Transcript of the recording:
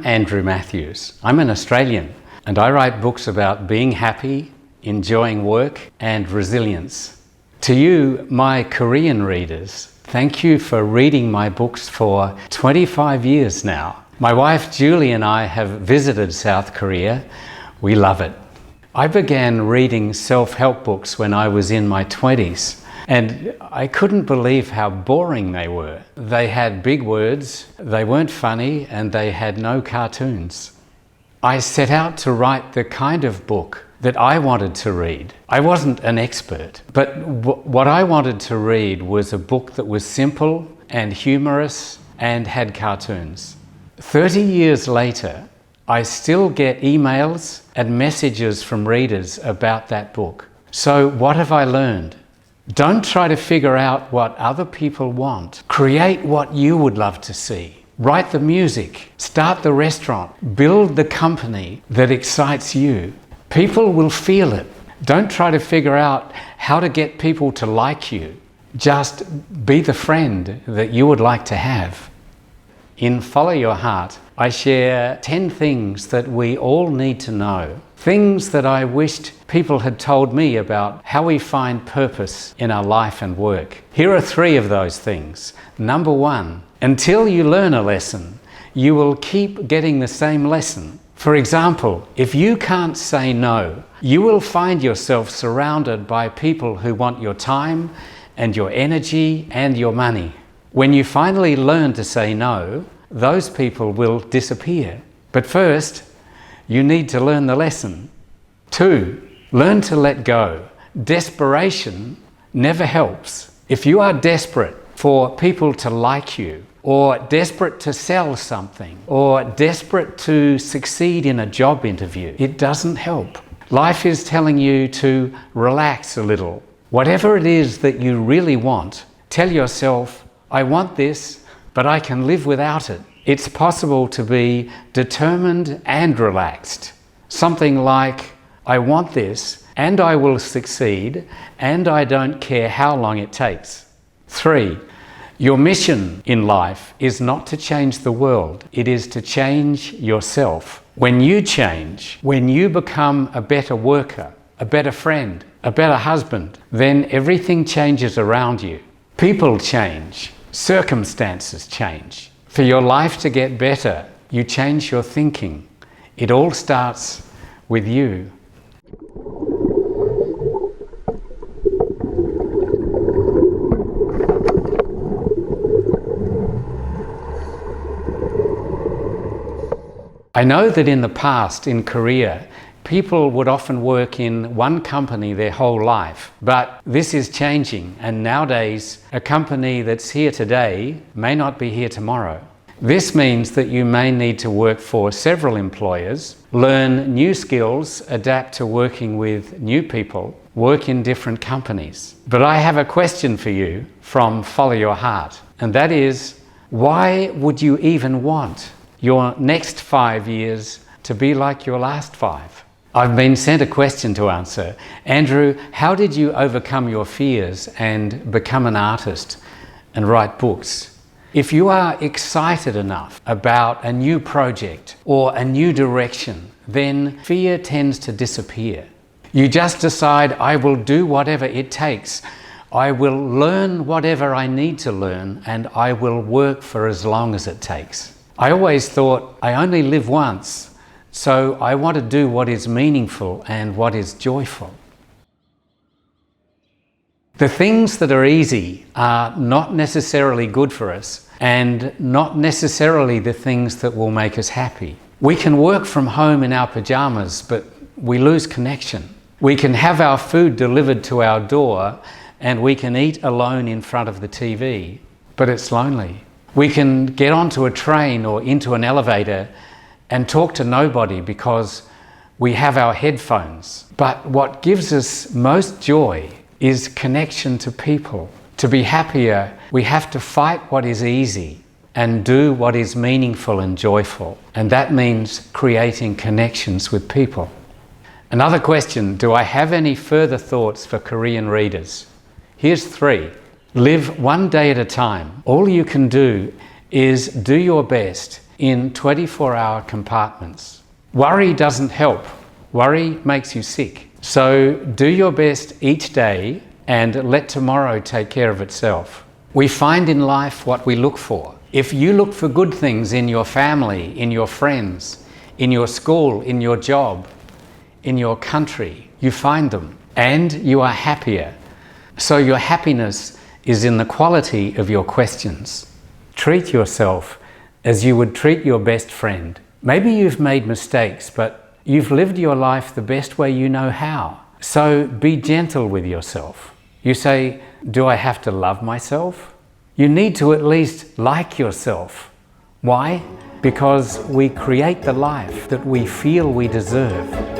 Andrew Matthews. I'm an Australian and I write books about being happy, enjoying work and resilience. To you, my Korean readers, thank you for reading my books for 25 years now. My wife Julie and I have visited South Korea. We love it. I began reading self-help books when I was in my 20s. And I couldn't believe how boring they were. They had big words, they weren't funny, and they had no cartoons. I set out to write the kind of book that I wanted to read. I wasn't an expert, but what I wanted to read was a book that was simple and humorous and had cartoons. 30 years later, I still get emails and messages from readers about that book. So what have I learned? Don't try to figure out what other people want. Create what you would love to see. Write the music, start the restaurant, build the company that excites you. People will feel it. Don't try to figure out how to get people to like you. Just be the friend that you would like to have. In Follow Your Heart, I share 10 things that we all need to know. Things that I wished people had told me about how we find purpose in our life and work. Here are 3 of those things. Number 1, until you learn a lesson, you will keep getting the same lesson. For example, if you can't say no, you will find yourself surrounded by people who want your time and your energy and your money. When you finally learn to say no, those people will disappear. But first, you need to learn the lesson. 2, learn to let go. Desperation never helps. If you are desperate for people to like you, or desperate to sell something, or desperate to succeed in a job interview, it doesn't help. Life is telling you to relax a little. Whatever it is that you really want, tell yourself, I want this, but I can live without it. It's possible to be determined and relaxed. Something like, I want this and I will succeed and I don't care how long it takes. 3, your mission in life is not to change the world. It is to change yourself. When you change, when you become a better worker, a better friend, a better husband, then everything changes around you. People change. Circumstances change. For your life to get better, you change your thinking. It all starts with you. I know that in the past, in Korea, people would often work in one company their whole life, but this is changing, and nowadays a company that's here today may not be here tomorrow. This means that you may need to work for several employers, learn new skills, adapt to working with new people, work in different companies. But I have a question for you from Follow Your Heart, and that is, why would you even want your next 5 years to be like your last 5? I've been sent a question to answer. Andrew, how did you overcome your fears and become an artist and write books? If you are excited enough about a new project or a new direction, then fear tends to disappear. You just decide, I will do whatever it takes. I will learn whatever I need to learn, and I will work for as long as it takes. I always thought, I only live once. So I want to do what is meaningful and what is joyful. The things that are easy are not necessarily good for us and not necessarily the things that will make us happy. We can work from home in our pajamas, but we lose connection. We can have our food delivered to our door and we can eat alone in front of the TV, but it's lonely. We can get onto a train or into an elevator and talk to nobody because we have our headphones. But what gives us most joy is connection to people. To be happier, we have to fight what is easy and do what is meaningful and joyful. And that means creating connections with people. Another question, do I have any further thoughts for Korean readers? Here's 3. Live one day at a time. All you can do is do your best in 24-hour compartments. Worry doesn't help. Worry makes you sick. So do your best each day and let tomorrow take care of itself. We find in life what we look for. If you look for good things in your family, in your friends, in your school, in your job, in your country, you find them and you are happier. So your happiness is in the quality of your questions. Treat yourself as you would treat your best friend. Maybe you've made mistakes, but you've lived your life the best way you know how. So be gentle with yourself. You say, do I have to love myself? You need to at least like yourself. Why? Because we create the life that we feel we deserve.